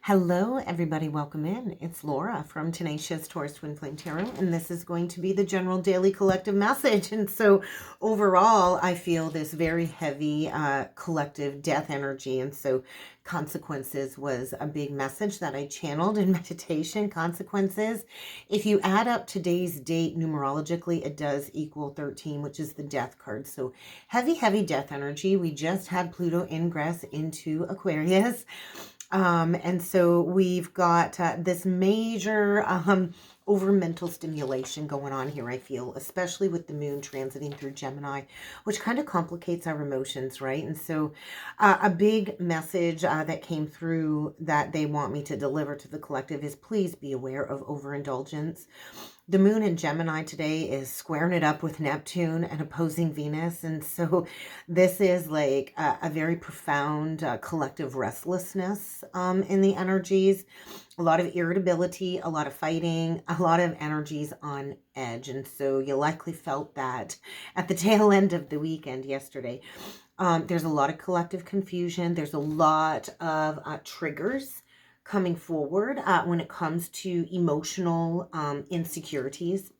Hello, everybody. Welcome in. It's Laura from Tenacious Taurus Twin Flame Tarot, and this is going to be the general daily collective message. And so, overall, I feel this very heavy collective death energy. And so, consequences was a big message that I channeled in meditation. Consequences. If you add up today's date numerologically, it does equal 13, which is the death card. So, heavy death energy. We just had Pluto ingress into Aquarius. And so we've got this major over mental stimulation going on here, I feel, especially with the moon transiting through Gemini, which kind of complicates our emotions, right? And so a big message that came through that they want me to deliver to the collective is please be aware of overindulgence. The moon in Gemini today is squaring it up with Neptune and opposing Venus. And so this is like a very profound collective restlessness in the energies, a lot of irritability, a lot of fighting, a lot of energies on edge. And so you likely felt that at the tail end of the weekend yesterday. There's a lot of collective confusion. There's a lot of triggers coming forward when it comes to emotional insecurities,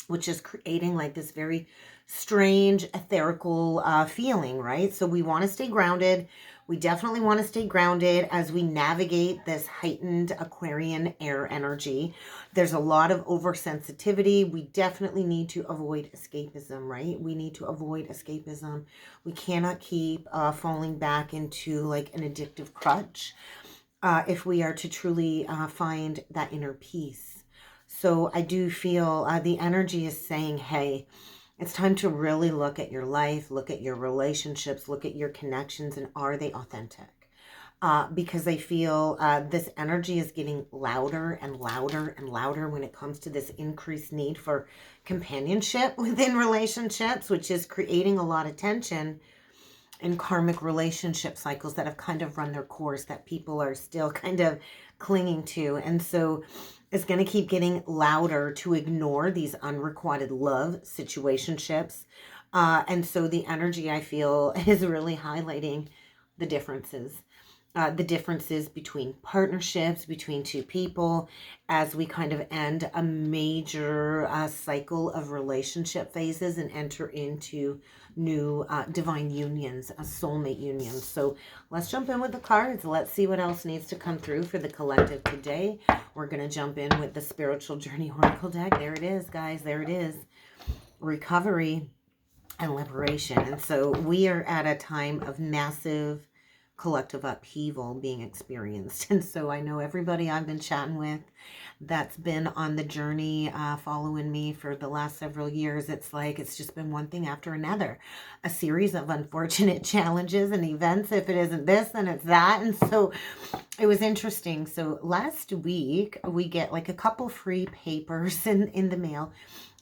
which is creating like this very strange etherical feeling, right? So we want to stay grounded. We definitely want to stay grounded as we navigate this heightened Aquarian air energy. There's a lot of oversensitivity. We definitely need to avoid escapism, right? We need to avoid escapism. We cannot keep falling back into like an addictive crutch. If we are to truly find that inner peace. So I do feel the energy is saying, hey, it's time to really look at your life, look at your relationships, look at your connections, and are they authentic? Because I feel this energy is getting louder and louder and louder when it comes to this increased need for companionship within relationships, which is creating a lot of tension in karmic relationship cycles that have kind of run their course that people are still kind of clinging to. And so it's going to keep getting louder to ignore these unrequited love situationships. And so the energy I feel is really highlighting the differences. The differences between partnerships, between two people, as we kind of end a major cycle of relationship phases and enter into new divine unions, soulmate unions. So let's jump in with the cards. Let's see what else needs to come through for the collective today. We're going to jump in with the Spiritual Journey Oracle deck. There it is, guys. There it is. Recovery and liberation. And so we are at a time of massive collective upheaval being experienced. And so I know everybody I've been chatting with that's been on the journey following me for the last several years, it's like it's just been one thing after another, a series of unfortunate challenges and events. If it isn't this, then it's that. And so it was interesting. So last week we get like a couple free papers in the mail,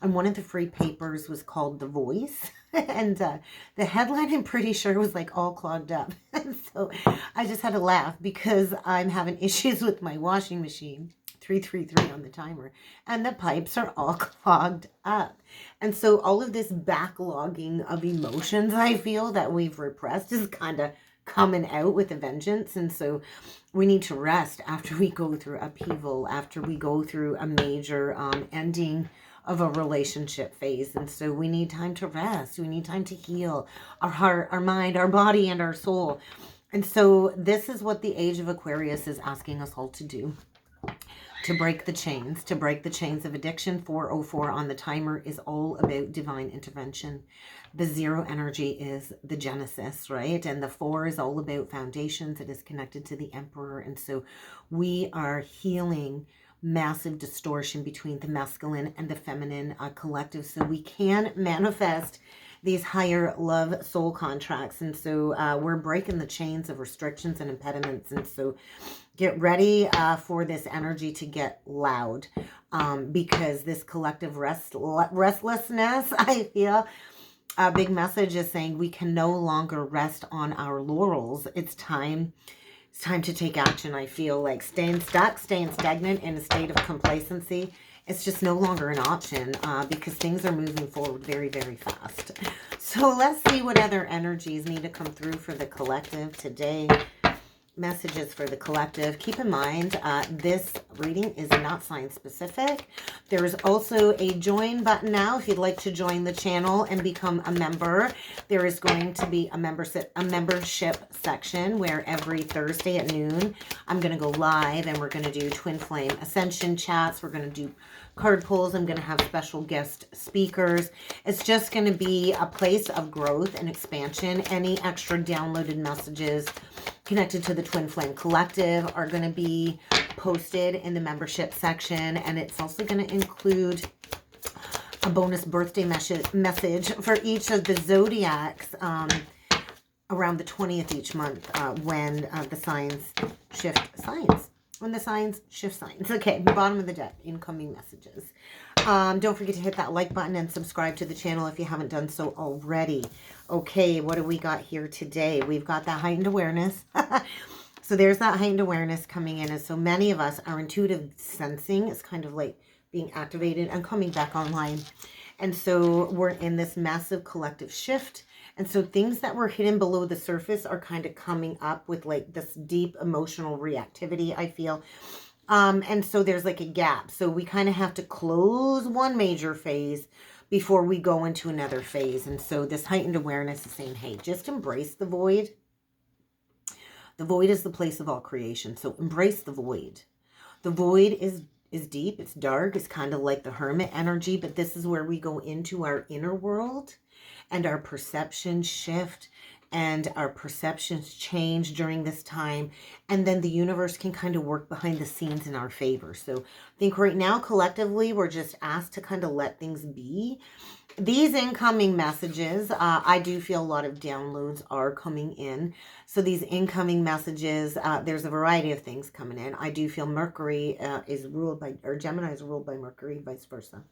and one of the free papers was called The Voice. And the headline, I'm pretty sure, was like all clogged up. And so I just had to laugh because I'm having issues with my washing machine, 333 on the timer, and the pipes are all clogged up. And so all of this backlogging of emotions I feel that we've repressed is kind of coming out with a vengeance. And so we need to rest after we go through upheaval, after we go through a major ending of a relationship phase. And so we need time to rest. We need time to heal our heart, our mind, our body, and our soul. And so this is what the age of Aquarius is asking us all to do. To break the chains of addiction. 404 on the timer is all about divine intervention. The 0 energy is the Genesis, right? And the 4 is all about foundations. It is connected to the Emperor. And so we are healing massive distortion between the masculine and the feminine collective, so we can manifest these higher love soul contracts. And so we're breaking the chains of restrictions and impediments. And so get ready for this energy to get loud, because this collective restlessness, I feel a big message is saying we can no longer rest on our laurels. It's time to take action. I feel like staying stuck, staying stagnant in a state of complacency, it's just no longer an option because things are moving forward very, very fast. So let's see what other energies need to come through for the collective today. messages for the collective. Keep in mind, this reading is not sign specific. There is also a join button now if you'd like to join the channel and become a member. There is going to be a membership section where every Thursday at noon I'm going to go live and we're going to do twin flame ascension chats. We're going to do card pulls. I'm going to have special guest speakers. It's just going to be a place of growth and expansion. Any extra downloaded messages connected to the Twin Flame Collective are going to be posted in the membership section, and it's also going to include a bonus birthday message for each of the zodiacs around the 20th each month when the signs shift signs. When the signs shift signs. Okay, bottom of the deck, incoming messages. Don't forget to hit that like button and subscribe to the channel if you haven't done so already. Okay, what do we got here today? We've got that heightened awareness. So there's that heightened awareness coming in. And so many of us, our intuitive sensing is kind of like being activated and coming back online. And so we're in this massive collective shift. And so things that were hidden below the surface are kind of coming up with like this deep emotional reactivity, I feel. And so there's like a gap. So we kind of have to close one major phase before we go into another phase. And so this heightened awareness is saying, hey, just embrace the void. The void is the place of all creation. So embrace the void. The void is deep. It's dark. It's kind of like the hermit energy. But this is where we go into our inner world. And our perceptions shift and our perceptions change during this time. And then the universe can kind of work behind the scenes in our favor. So I think right now, collectively, we're just asked to kind of let things be. These incoming messages, I do feel a lot of downloads are coming in. So these incoming messages, there's a variety of things coming in. I do feel Mercury is ruled by, or Gemini is ruled by Mercury, vice versa.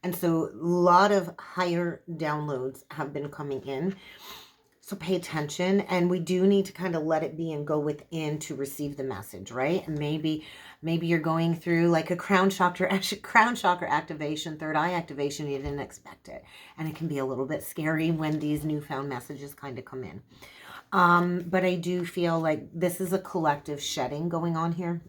And so a lot of higher downloads have been coming in. So pay attention. And we do need to kind of let it be and go within to receive the message, right? And maybe you're going through like a crown chakra activation, third eye activation. You didn't expect it. And it can be a little bit scary when these newfound messages kind of come in. But I do feel like this is a collective shedding going on here.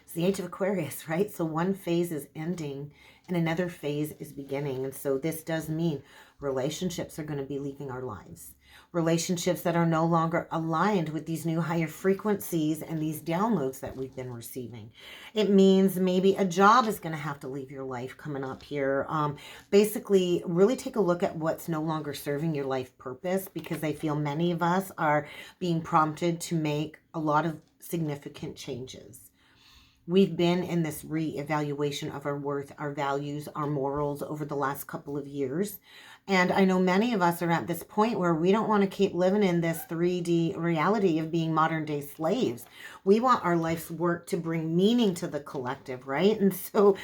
It's the age of Aquarius, right? So one phase is ending and another phase is beginning. And so this does mean relationships are going to be leaving our lives. Relationships that are no longer aligned with these new higher frequencies and these downloads that we've been receiving. It means maybe a job is going to have to leave your life coming up here. Basically, really take a look at what's no longer serving your life purpose, because I feel many of us are being prompted to make a lot of significant changes. We've been in this re-evaluation of our worth, our values, our morals over the last couple of years. And I know many of us are at this point where we don't want to keep living in this 3D reality of being modern day slaves. We want our life's work to bring meaning to the collective, right? And so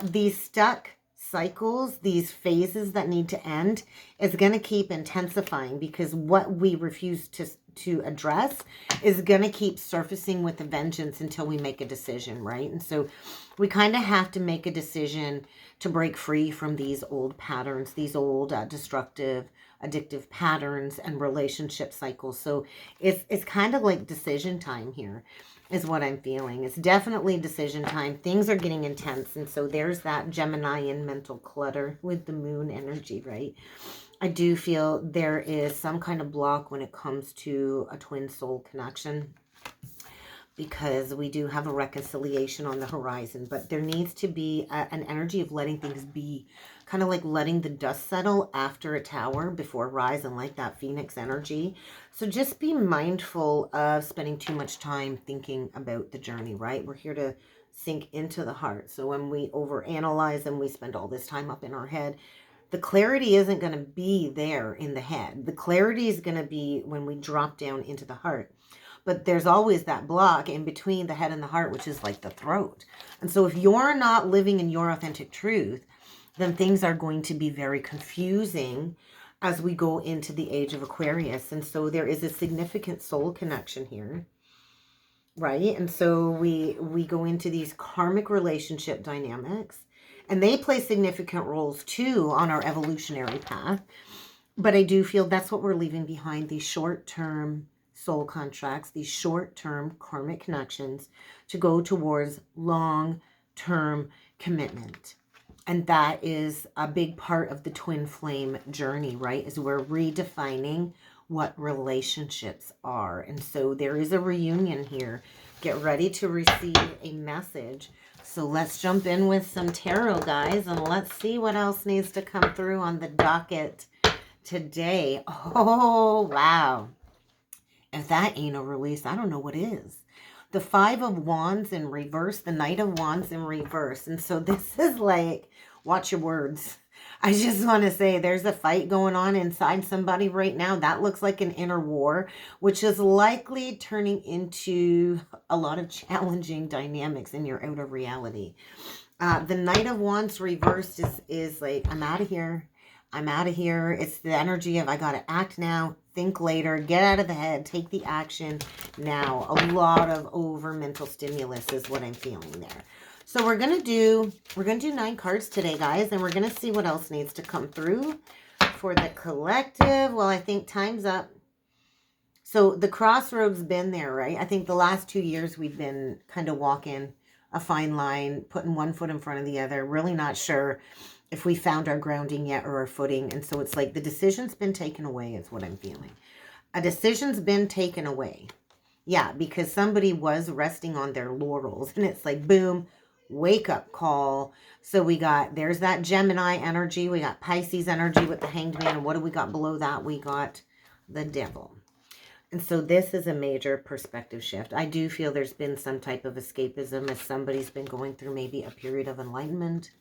these stuck cycles, these phases that need to end, is going to keep intensifying, because what we refuse to address is going to keep surfacing with a vengeance until we make a decision, right? And so we kind of have to make a decision to break free from these old patterns, these old destructive, addictive patterns and relationship cycles. So it's kind of like decision time here is what I'm feeling. It's definitely decision time. Things are getting intense. And so there's that Geminian mental clutter with the moon energy, right? I do feel there is some kind of block when it comes to a twin soul connection, because we do have a reconciliation on the horizon, but there needs to be an energy of letting things be, kind of like letting the dust settle after a tower before rise, and like that phoenix energy. So just be mindful of spending too much time thinking about the journey, right? We're here to sink into the heart. So when we overanalyze and we spend all this time up in our head, the clarity isn't going to be there in the head. The clarity is going to be when we drop down into the heart. But there's always that block in between the head and the heart, which is like the throat. And so if you're not living in your authentic truth, then things are going to be very confusing as we go into the age of Aquarius. And so there is a significant soul connection here, right? And so we go into these karmic relationship dynamics, and they play significant roles too on our evolutionary path. But I do feel that's what we're leaving behind, these short-term soul contracts, these short-term karmic connections to go towards long-term commitment. And that is a big part of the twin flame journey, right? Is we're redefining what relationships are. And so there is a reunion here. Get ready to receive a message. So let's jump in with some tarot, guys, and let's see what else needs to come through on the docket today. Oh, wow. If that ain't a release, I don't know what is. The Five of Wands in reverse, the Knight of Wands in reverse. And so this is like, watch your words. I just want to say there's a fight going on inside somebody right now. That looks like an inner war, which is likely turning into a lot of challenging dynamics in your outer reality. The Knight of Wands reversed is like, I'm out of here. I'm out of here. It's the energy of I got to act now, think later, get out of the head, take the action now. A lot of over mental stimulus is what I'm feeling there. So we're going to do 9 cards today, guys, and we're going to see what else needs to come through for the collective. Well, I think time's up. So the crossroads been there, right? I think the last 2 years we've been kind of walking a fine line, putting one foot in front of the other, really not sure if we found our grounding yet or our footing. And so it's like the decision's been taken away is what I'm feeling. A decision's been taken away. Yeah, because somebody was resting on their laurels. And it's like, boom, wake up call. So we got, there's that Gemini energy. We got Pisces energy with the Hanged Man. And what do we got below that? We got the Devil. And so this is a major perspective shift. I do feel there's been some type of escapism as somebody's been going through maybe a period of enlightenment.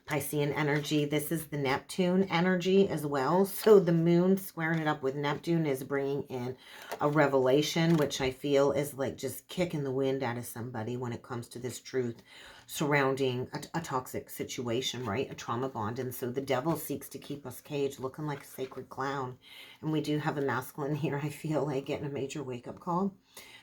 Piscean energy. This is the Neptune energy as well. So the moon squaring it up with Neptune is bringing in a revelation, which I feel is like just kicking the wind out of somebody when it comes to this truth surrounding a toxic situation, right? A trauma bond. And so the devil seeks to keep us caged, looking like a sacred clown. And we do have a masculine here, I feel like getting a major wake-up call.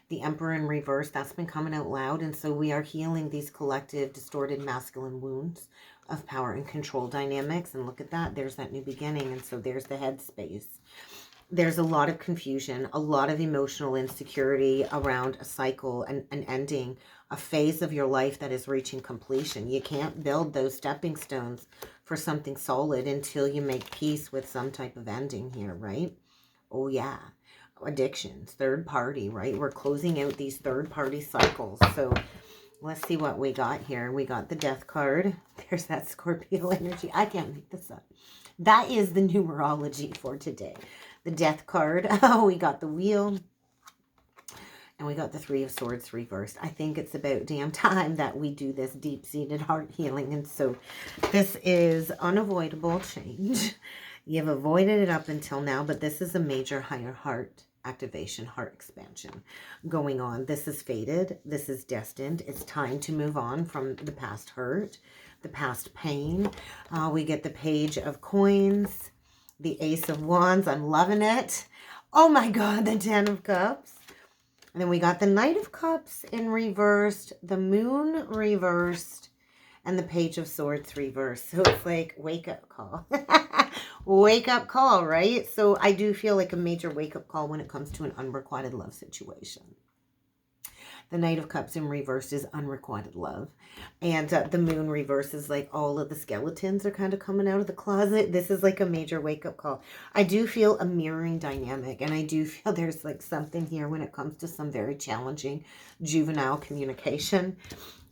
The Emperor in reverse, that's been coming out loud. And so we are healing these collective distorted masculine wounds of power and control dynamics. And look at that. There's that new beginning. And so there's the headspace. There's a lot of confusion, a lot of emotional insecurity around a cycle and an ending, a phase of your life that is reaching completion. You can't build those stepping stones for something solid until you make peace with some type of ending here, right? Oh, yeah. Addictions, third party, right? We're closing out these third party cycles. So let's see what we got here. We got the Death card. There's that Scorpio energy. I can't make this up. That is the numerology for today. The Death card. Oh, we got the Wheel. And we got the Three of Swords reversed. I think it's about damn time that we do this deep-seated heart healing. And so this is unavoidable change. You've avoided it up until now, but this is a major higher heart activation, heart expansion going on. This is fated. This is destined. It's time to move on from the past hurt, the past pain. We get the Page of Coins, the Ace of Wands. I'm loving it. Oh my God, the Ten of Cups. And then we got the Knight of Cups in reversed, the Moon reversed, and the Page of Swords reversed. So it's like, wake up call. Wake up call, right? So I do feel like a major wake up call when it comes to an unrequited love situation. The Knight of Cups in reverse is unrequited love. And the Moon reverse is like all of the skeletons are kind of coming out of the closet. This is like a major wake up call. I do feel a mirroring dynamic. And I do feel there's like something here when it comes to some very challenging juvenile communication.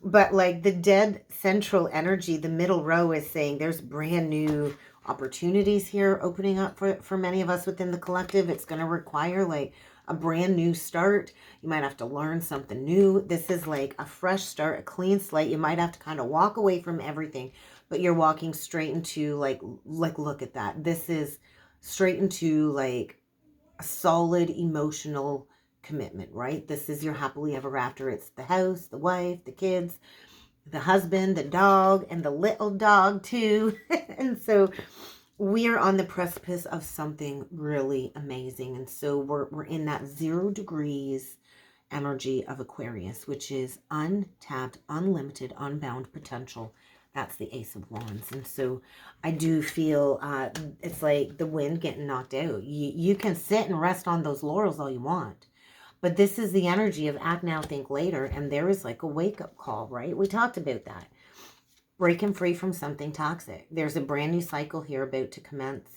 But like the dead central energy, the middle row is saying there's brand new opportunities here opening up for many of us within the collective. It's going to require like a brand new start. You might have to learn something new. This is like a fresh start, a clean slate. You might have to kind of walk away from everything, but you're walking straight into like look at that. This is straight into like a solid emotional commitment, right? This is your happily ever after. It's the house, the wife, the kids, the husband, the dog, and the little dog too. And so we are on the precipice of something really amazing. And so we're in that 0 degrees energy of Aquarius, which is untapped, unlimited, unbound potential That's the Ace of Wands. And so I do feel it's like the wind getting knocked out. You can sit and rest on those laurels all you want. But this is the energy of act now, think later. And there is like a wake-up call, right? We talked about that. Breaking free from something toxic. There's a brand new cycle here about to commence.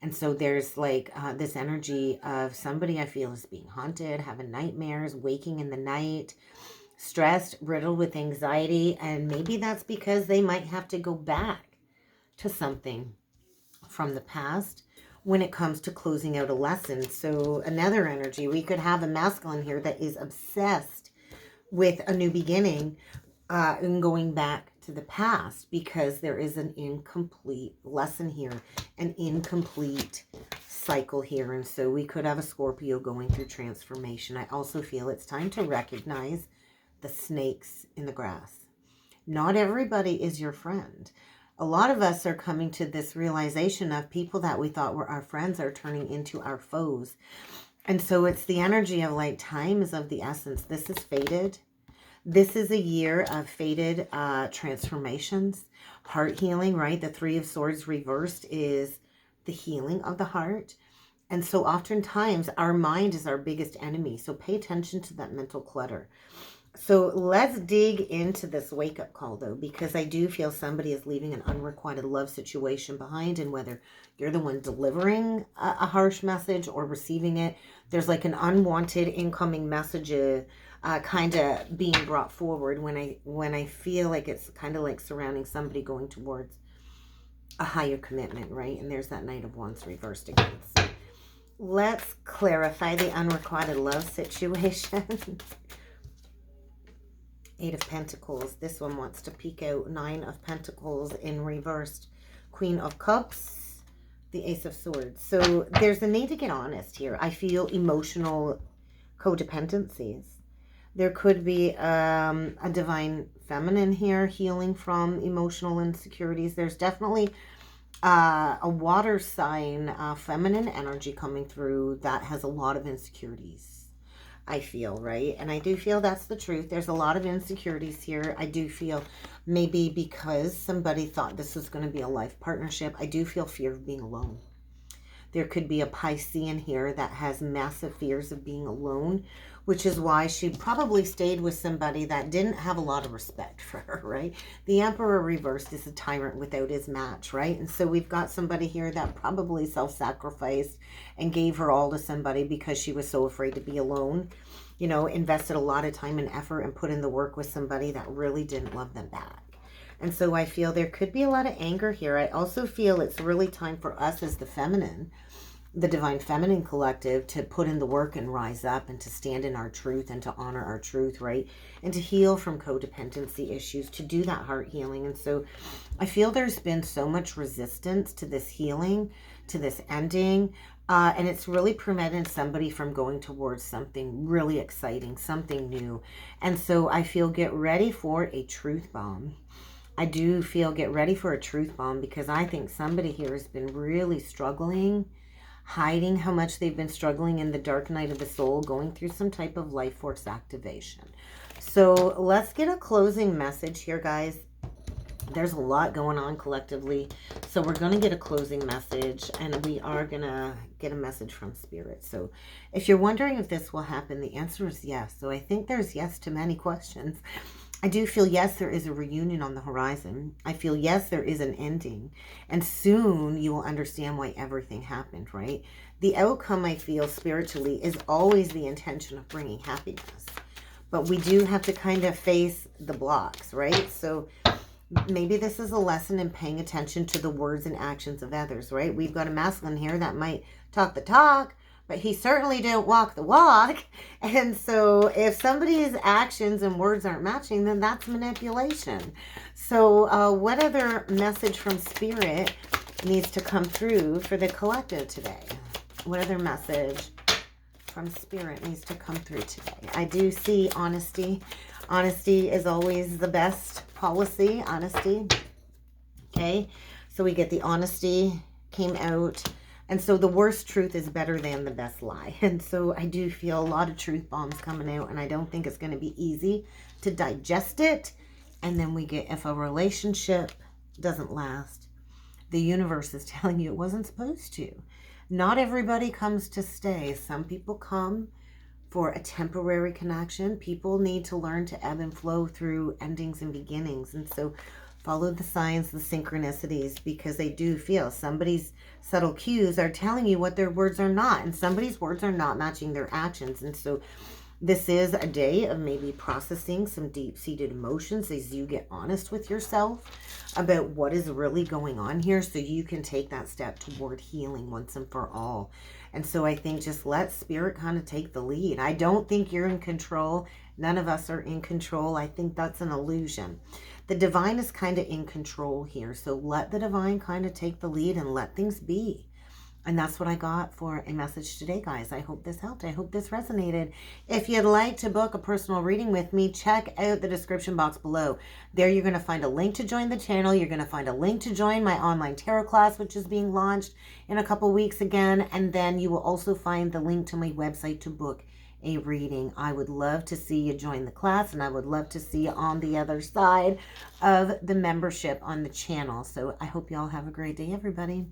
And so there's like this energy of somebody I feel is being haunted, having nightmares, waking in the night, stressed, riddled with anxiety. And maybe that's because they might have to go back to something from the past when it comes to closing out a lesson. So another energy, we could have a masculine here that is obsessed with a new beginning and going back to the past because there is an incomplete lesson here, an incomplete cycle here. And so we could have a Scorpio going through transformation. I also feel it's time to recognize the snakes in the grass. Not everybody is your friend. A lot of us are coming to this realization of people that we thought were our friends are turning into our foes. And so it's the energy of like time is of the essence. This is fated. This is a year of fated transformations, heart healing, right? The Three of Swords reversed is the healing of the heart. And so oftentimes our mind is our biggest enemy. So pay attention to that mental clutter. So let's dig into this wake-up call, though, because I do feel somebody is leaving an unrequited love situation behind, and whether you're the one delivering a harsh message or receiving it, there's like an unwanted incoming message kind of being brought forward when I feel like it's kind of like surrounding somebody going towards a higher commitment, right? And there's that Knight of Wands reversed again. So let's clarify the unrequited love situation. Eight of Pentacles. This one wants to peek out. Nine of Pentacles in reversed. Queen of Cups. The Ace of Swords. So there's a need to get honest here. I feel emotional codependencies. There could be a divine feminine here healing from emotional insecurities. There's definitely a water sign, feminine energy coming through that has a lot of insecurities. I feel, right? And I do feel that's the truth. There's a lot of insecurities here. I do feel maybe because somebody thought this was going to be a life partnership, I do feel fear of being alone. There could be a Piscean here that has massive fears of being alone, which is why she probably stayed with somebody that didn't have a lot of respect for her, right? The Emperor reversed is a tyrant without his match, right? And so we've got somebody here that probably self-sacrificed and gave her all to somebody because she was so afraid to be alone. You know, invested a lot of time and effort and put in the work with somebody that really didn't love them back. And so I feel there could be a lot of anger here. I also feel it's really time for us as the feminine, the Divine Feminine Collective, to put in the work and rise up and to stand in our truth and to honor our truth, right? And to heal from codependency issues, to do that heart healing. And so I feel there's been so much resistance to this healing, to this ending, and it's really prevented somebody from going towards something really exciting, something new. And so I feel get ready for a truth bomb. I do feel get ready for a truth bomb because I think somebody here has been really struggling, hiding how much they've been struggling in the dark night of the soul, going through some type of life force activation. So let's get a closing message here, guys. There's a lot going on collectively. So we're going to get a closing message, and we are going to get a message from Spirit. So if you're wondering if this will happen, the answer is yes. So I think there's yes to many questions. I do feel, yes, there is a reunion on the horizon. I feel, yes, there is an ending. And soon you will understand why everything happened, right? The outcome, I feel, spiritually, is always the intention of bringing happiness. But we do have to kind of face the blocks, right? So maybe this is a lesson in paying attention to the words and actions of others, right? We've got a masculine here that might talk the talk, but he certainly didn't walk the walk. And so if somebody's actions and words aren't matching, then that's manipulation. So what other message from Spirit needs to come through for the collective today? What other message from Spirit needs to come through today? I do see honesty. Honesty is always the best policy. Honesty. Okay. So we get the honesty came out. And so the worst truth is better than the best lie. And so I do feel a lot of truth bombs coming out, and I don't think it's going to be easy to digest it And then we get, if a relationship doesn't last, the universe is telling you it wasn't supposed to. Not everybody comes to stay. Some people come for a temporary connection. People need to learn to ebb and flow through endings and beginnings. And so follow the signs, the synchronicities, because they do feel somebody's subtle cues are telling you what their words are not. And somebody's words are not matching their actions. And so this is a day of maybe processing some deep-seated emotions as you get honest with yourself about what is really going on here, so you can take that step toward healing once and for all. And so I think just let spirit kind of take the lead. I don't think you're in control. None of us are in control. I think that's an illusion. The divine is kind of in control here. So let the divine kind of take the lead and let things be. And that's what I got for a message today, guys. I hope this helped. I hope this resonated. If you'd like to book a personal reading with me, check out the description box below. There you're going to find a link to join the channel. You're going to find a link to join my online tarot class, which is being launched in a couple weeks again. And then you will also find the link to my website to book a reading. I would love to see you join the class, and I would love to see you on the other side of the membership on the channel. So I hope you all have a great day, everybody.